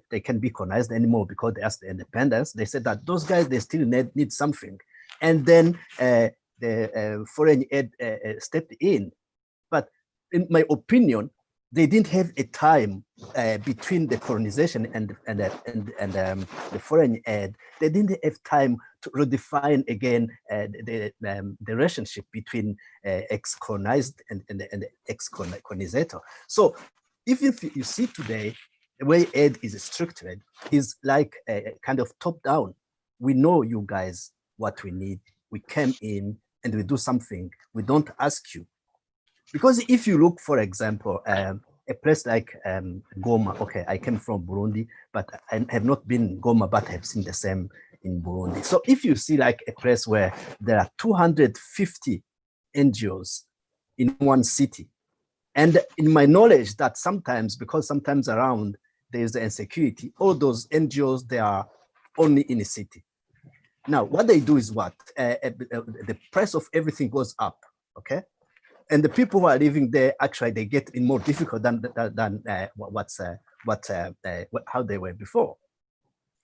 they can be colonized anymore because they asked the independence, they said that those guys, they still need something. And then the foreign aid stepped in. But in my opinion, they didn't have a time between the colonization and the foreign aid. They didn't have time to redefine again the relationship between ex-colonized and the ex-colonizator. So if you see today, the way aid is structured is like a kind of top-down. We know you guys what we need. We came in and we do something. We don't ask you. Because if you look, for example, a place like Goma, okay, I came from Burundi, but I have not been in Goma, but I have seen the same in Burundi. So if you see like a place where there are 250 NGOs in one city, and in my knowledge that sometimes, because sometimes around there's the insecurity, all those NGOs, they are only in a city. Now, what they do is what? The price of everything goes up, okay? And the people who are living there, actually, they get in more difficult than how they were before.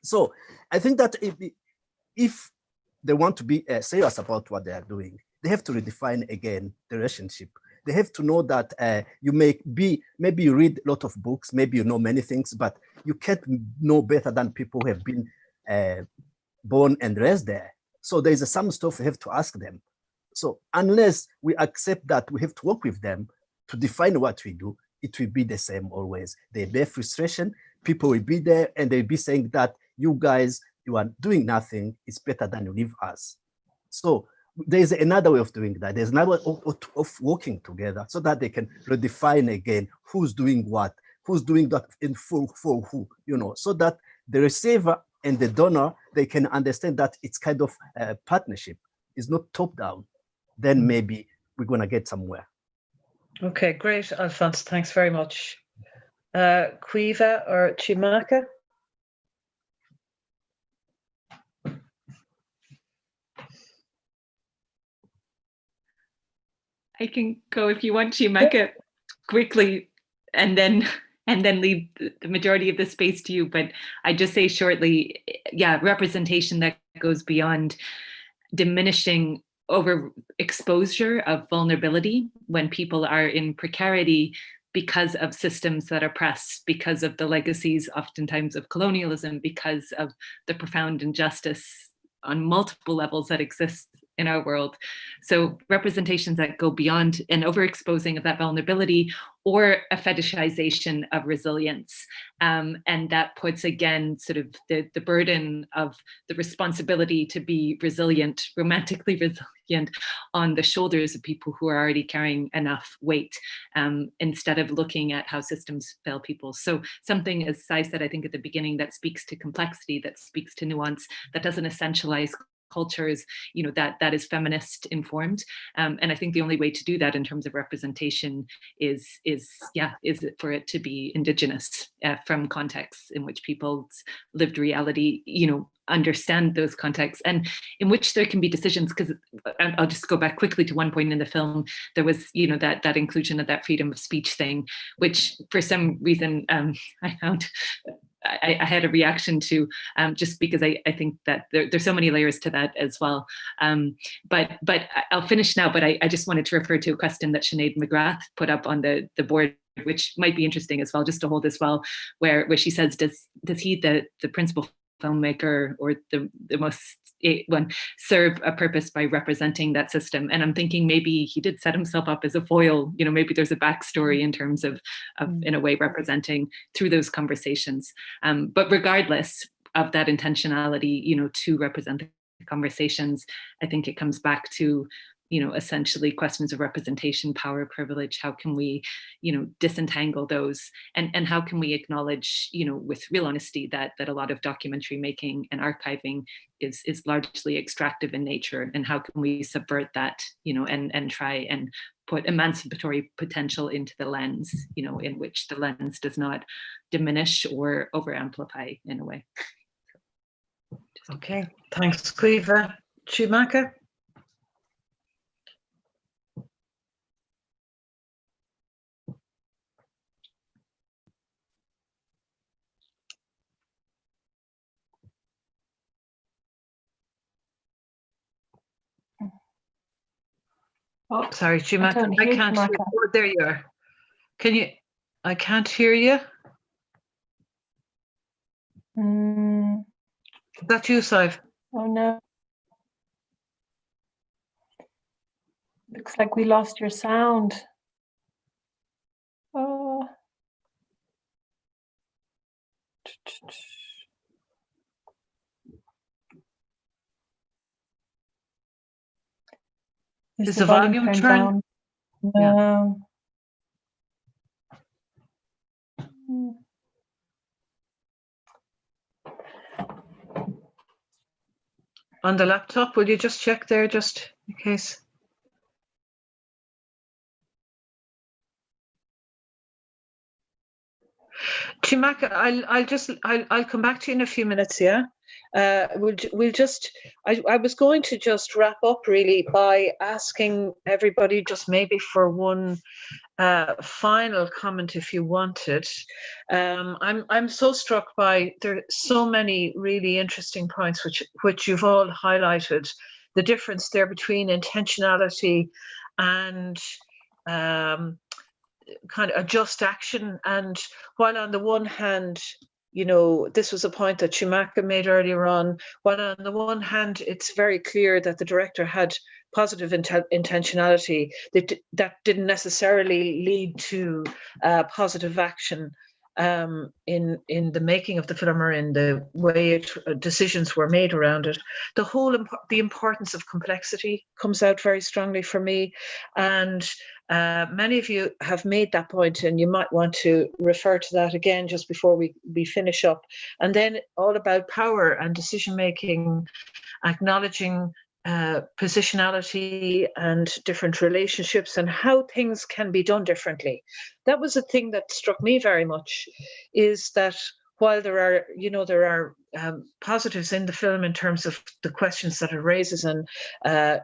So I think that if they want to be serious about what they are doing, they have to redefine again the relationship. They have to know that you maybe you read a lot of books, maybe you know many things, but you can't know better than people who have been born and raised there. So there's some stuff we have to ask them. So unless we accept that we have to work with them to define what we do, it will be the same always. There'll be frustration. People will be there and they'll be saying that you guys, you are doing nothing. It's better than you leave us. So there's another way of doing that. There's another way of working together so that they can redefine again who's doing what, who's doing that in for who, you know, so that the receiver and the donor, they can understand that it's kind of a partnership. It's not top down. Then maybe we're going to get somewhere. Okay, great, Alphonse. Thanks very much. Quiva or Chiamaka? I can go if you want, Chiamaka, quickly, and then leave the majority of the space to you. But I just say shortly, yeah, representation that goes beyond diminishing overexposure of vulnerability when people are in precarity because of systems that oppress, because of the legacies oftentimes of colonialism, because of the profound injustice on multiple levels that exists in our world. So representations that go beyond an overexposing of that vulnerability or a fetishization of resilience. And that puts, again, sort of the burden of the responsibility to be resilient, romantically resilient, on the shoulders of people who are already carrying enough weight, instead of looking at how systems fail people. So something, as Sai said, I think at the beginning, that speaks to complexity, that speaks to nuance, that doesn't essentialize cultures, you know, that is feminist informed, and I think the only way to do that in terms of representation is for it to be indigenous, from contexts in which people's lived reality, you know, understand those contexts, and in which there can be decisions. Because I'll just go back quickly to one point in the film. There was, you know, that inclusion of that freedom of speech thing, which for some reason I found I had a reaction to, just because I think that there's so many layers to that as well. But I'll finish now, but I just wanted to refer to a question that Sinead McGrath put up on the board, which might be interesting as well, just to hold as well, where she says, does he, the principal filmmaker or the most one, serve a purpose by representing that system? And I'm thinking maybe he did set himself up as a foil, you know, maybe there's a backstory in terms of in a way representing through those conversations. But regardless of that intentionality, you know, to represent the conversations, I think it comes back to, you know, essentially questions of representation, power, privilege. How can we, you know, disentangle those, and how can we acknowledge, you know, with real honesty that a lot of documentary making and archiving is largely extractive in nature, and how can we subvert that, you know, and try and put emancipatory potential into the lens, you know, in which the lens does not diminish or over amplify in a way. Okay, thanks, Quiva. Chiamaka? Oh, sorry, Chiamaka, I can't hear you. Oh, there you are. Can you? I can't hear you. Is that you, Sive? Oh no. Looks like we lost your sound. Oh. Is the volume turned down? No. On the laptop, will you just check there, just in case? Chiamaka, I'll come back to you in a few minutes, yeah? We'll just, I was going to just wrap up really by asking everybody just maybe for one final comment if you wanted. I'm so struck by, there are so many really interesting points which you've all highlighted, the difference there between intentionality and kind of a just action. And while on the one hand, you know, this was a point that Chiamaka made earlier on, while on the one hand, it's very clear that the director had positive intentionality that didn't necessarily lead to positive action in the making of the film or in the way decisions were made around it. The importance of complexity comes out very strongly for me, and many of you have made that point, and you might want to refer to that again just before we finish up. And then all about power and decision making, acknowledging positionality and different relationships and how things can be done differently. That was a thing that struck me very much, is that while there are positives in the film in terms of the questions that it raises and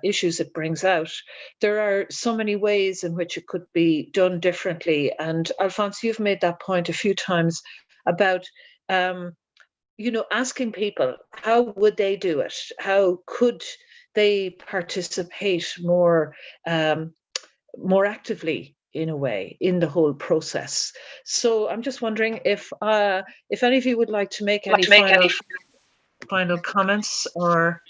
issues it brings out, there are so many ways in which it could be done differently. And Alphonse, you've made that point a few times about asking people, how would they do it? How could they participate more actively, in a way, in the whole process? So I'm just wondering if any of you would like to make any final comments, or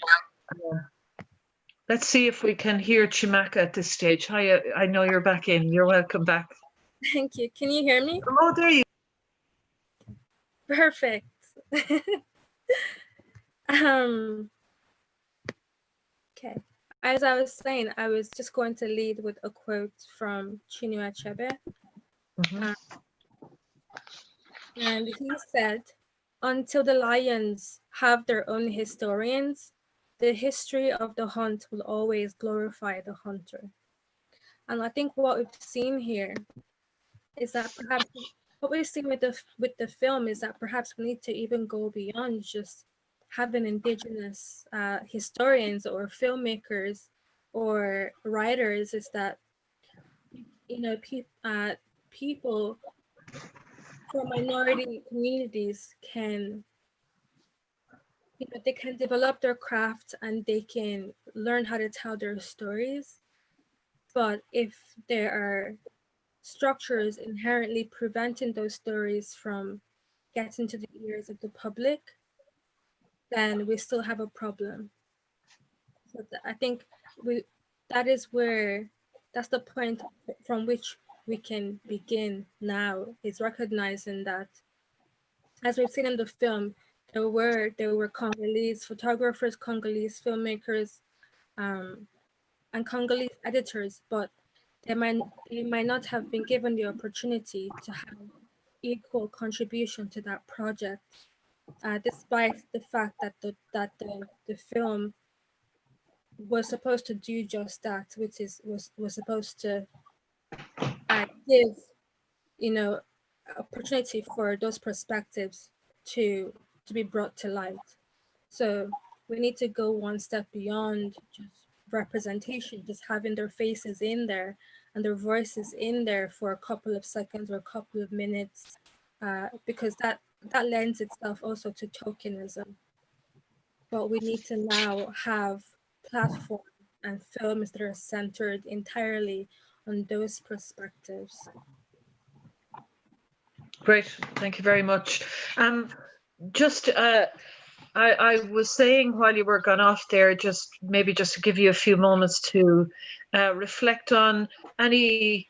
let's see if we can hear Chiamaka at this stage. Hi, I know you're back in. You're welcome back. Thank you. Can you hear me? Oh, there you go. Perfect. Okay. As I was saying, I was just going to lead with a quote from Chinua Achebe. And he said, "Until the lions have their own historians, the history of the hunt will always glorify the hunter." And I think what we've seen here is that perhaps what we've seen with the film is that perhaps we need to even go beyond just having indigenous historians or filmmakers or writers. Is that people from minority communities can they can develop their craft and they can learn how to tell their stories. But if there are structures inherently preventing those stories from getting to the ears of the public, then we still have a problem. So I think that's the point from which we can begin now, is recognizing that, as we've seen in the film, there were Congolese photographers, Congolese filmmakers, and Congolese editors, but they might not have been given the opportunity to have equal contribution to that project, despite the fact that the film was supposed to do just that, which was supposed to give opportunity for those perspectives to be brought to light. So we need to go one step beyond just representation, just having their faces in there and their voices in there for a couple of seconds or a couple of minutes, because that lends itself also to tokenism. But we need to now have platforms and films that are centered entirely on those perspectives. Great, thank you very much. I was saying while you were gone off there, just to give you a few moments to reflect on any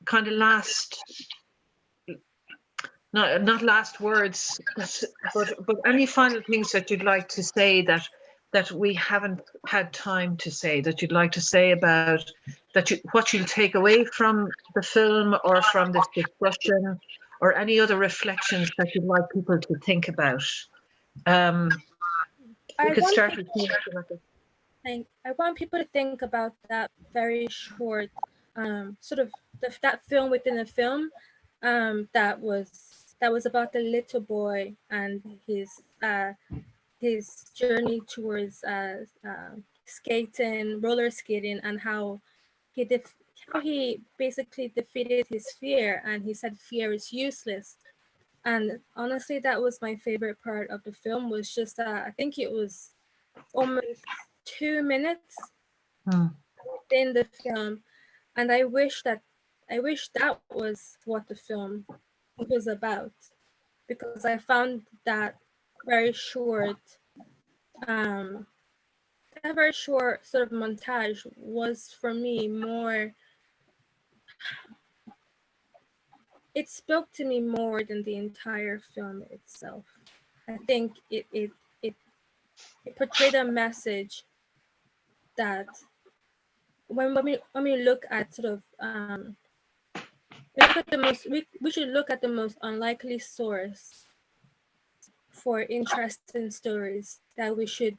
kind of not last words, but any final things that you'd like to say that we haven't had time to say, that you'd like to say about what you'll take away from the film or from this discussion, or any other reflections that you'd like people to think about. We could start with you. I want people to think about that very short, sort of that film within a film, that was about the little boy and his journey towards roller skating, and how he basically defeated his fear, and he said fear is useless. And honestly, that was my favorite part of the film, was just I think it was almost 2 minutes within the film, and I wish that was what the film was about, because I found that very short, very short sort of montage was for me more, it spoke to me more than the entire film itself. I think it portrayed a message that when we look at sort of we should look at the most unlikely source for interesting stories, that we should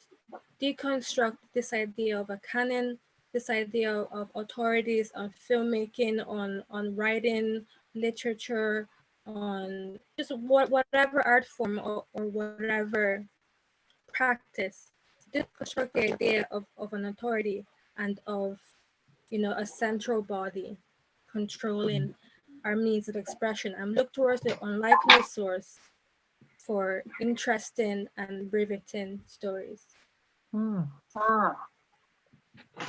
deconstruct this idea of a canon, this idea of authorities on filmmaking, on writing, literature, on just whatever art form or whatever practice. Deconstruct the idea of an authority and of, you know, a central body controlling our means of expression, and look towards the unlikely source for interesting and riveting stories.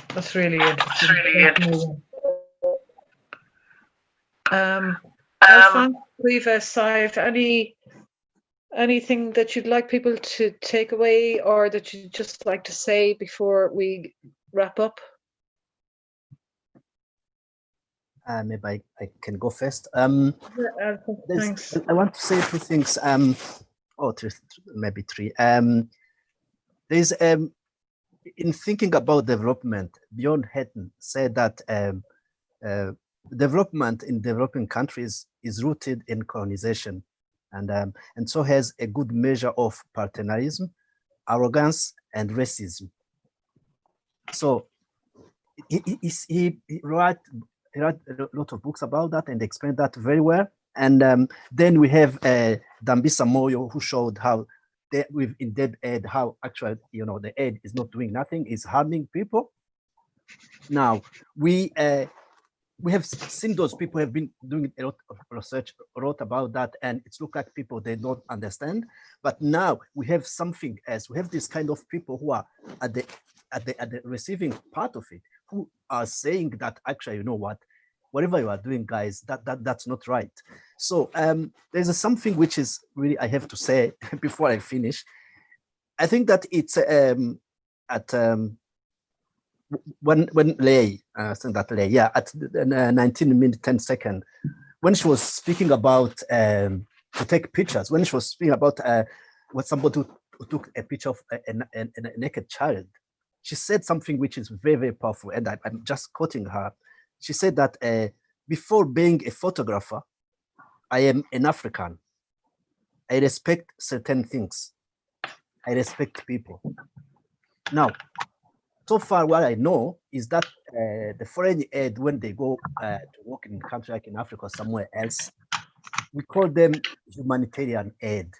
That's really interesting. Alphonse, Riva, Saif, anything that you'd like people to take away, or that you'd just like to say before we wrap up? Maybe I can go first. Thanks. I want to say two things. Maybe three. There's in thinking about development, Bjorn Hatton said that development in developing countries is rooted in colonization, and so has a good measure of paternalism, arrogance, and racism. So he wrote a lot of books about that and explained that very well. And then we have Dambisa Moyo, who showed how in Dead Aid, how actually, you know, the aid is not doing nothing, is harming people. Now, we have seen those people have been doing a lot of research, wrote about that, and it's looked like people they don't understand. But now we have something else. We have this kind of people who are at the receiving part of it, who are saying that actually, you know what, whatever you are doing, guys, that's not right. So there's something which is really, I have to say before I finish. I think that it's when Lei, at 19 minutes 10 seconds, when she was speaking about to take pictures, when she was speaking about what somebody who took a picture of a naked child, she said something which is very, very powerful, and I'm just quoting her. She said that before being a photographer, I am an African. I respect certain things. I respect people. Now, so far, what I know is that the foreign aid, when they go to work in a country like in Africa or somewhere else, we call them humanitarian aid.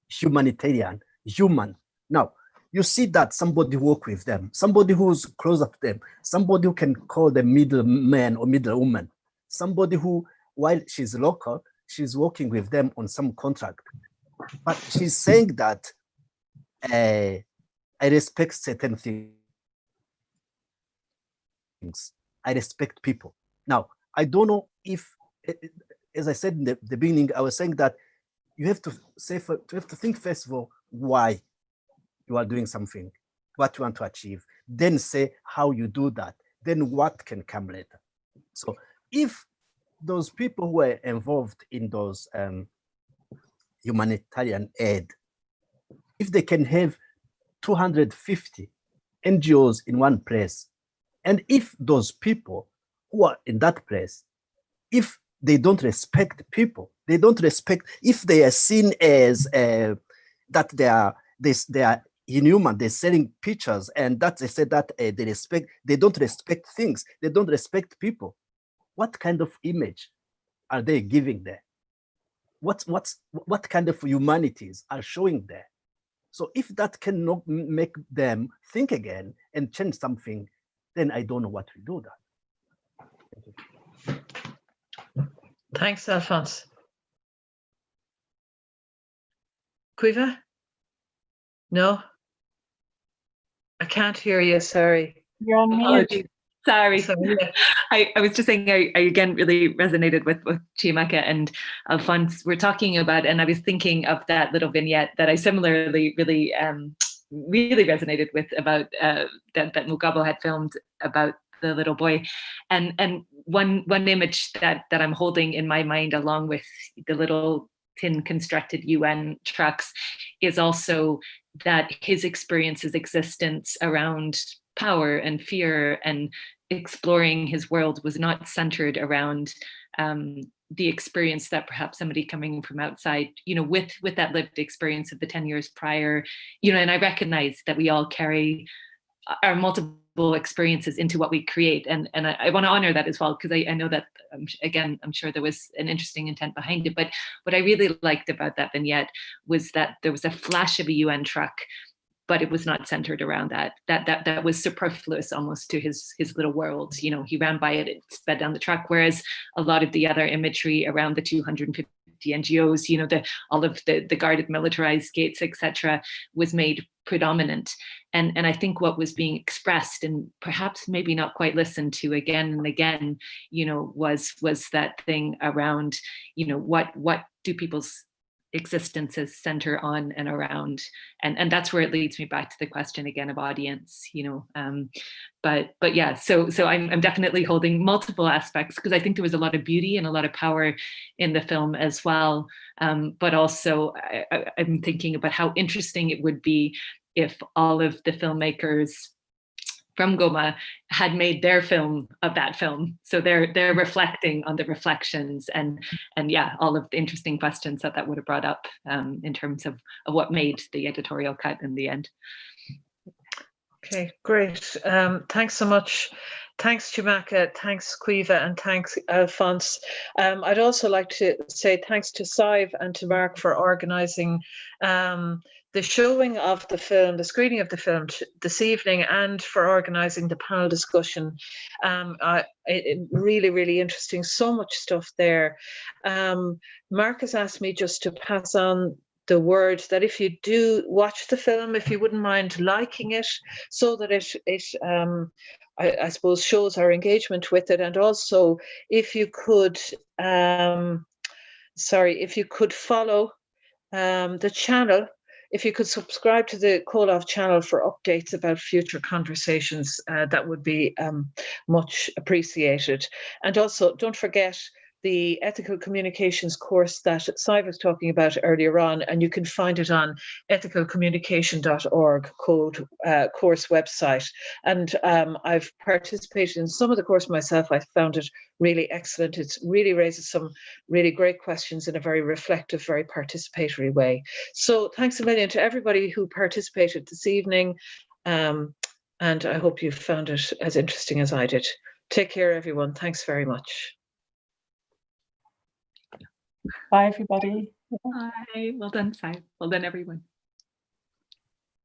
Humanitarian, human. Now, you see that somebody work with them, somebody who's closer to them, somebody who can call them middleman or middlewoman, somebody who, while she's local, she's working with them on some contract. But she's saying that I respect certain things. I respect people. Now, I don't know if, as I said in the beginning, I was saying that you have to think first of all why you are doing something, what you want to achieve, then say how you do that, then what can come later. So if those people who are involved in those humanitarian aid, if they can have 250 NGOs in one place, and if those people who are in that place, if they don't respect people, they don't respect, if they are seen as that they are inhuman, they're selling pictures, and that they said that they don't respect things, they don't respect people. What kind of image are they giving there? What kind of humanities are showing there? So if that cannot make them think again and change something, then I don't know what we do that. Thanks, Alphonse. Quiva? No? I can't hear you, sorry. You're on mute. Sorry. I was just saying I again really resonated with Chiamaka and Alphonse were talking about, and I was thinking of that little vignette that I similarly really really resonated with about that Mugabo had filmed about the little boy, and one image that I'm holding in my mind, along with the little tin constructed UN trucks, is also that his experience, his existence around power and fear and exploring his world was not centered around the experience that perhaps somebody coming from outside, with that lived experience of the 10 years prior, and I recognize that we all carry our multiple experiences into what we create, and I want to honor that as well, because I know that, again, I'm sure there was an interesting intent behind it, but what I really liked about that vignette was that there was a flash of a UN truck, but it was not centered around that was superfluous almost to his little world. He ran by it, it sped down the truck, whereas a lot of the other imagery around the 250 NGOs, all of the guarded militarized gates, etc., was made predominant. And I think what was being expressed, and perhaps maybe not quite listened to again and again, was that thing around, what do people's existences center on and around, and that's where it leads me back to the question again of audience, but yeah, so I'm definitely holding multiple aspects, because I think there was a lot of beauty and a lot of power in the film as well, but also I'm thinking about how interesting it would be if all of the filmmakers from Goma had made their film of that film. So they're reflecting on the reflections, and yeah, all of the interesting questions that would have brought up in terms of what made the editorial cut in the end. Okay, great. Thanks so much. Thanks, Chiamaka, thanks, Caoimhe, and thanks, Alphonse. I'd also like to say thanks to Sive and to Mark for organising the showing of the film, the screening of the film this evening, and for organising the panel discussion. Really, really interesting, so much stuff there. Mark has asked me just to pass on the word that if you do watch the film, if you wouldn't mind liking it, so that it I suppose shows our engagement with it, and also if you could follow the channel, if you could subscribe to the Call-Off channel for updates about future conversations, that would be much appreciated. And also, don't forget the ethical communications course that Sive was talking about earlier on, and you can find it on ethicalcommunication.org course website. And I've participated in some of the course myself. I found it really excellent. It really raises some really great questions in a very reflective, very participatory way. So thanks a million to everybody who participated this evening. And I hope you found it as interesting as I did. Take care, everyone. Thanks very much. Bye, everybody. Bye. Well done, Sive. Well done, everyone.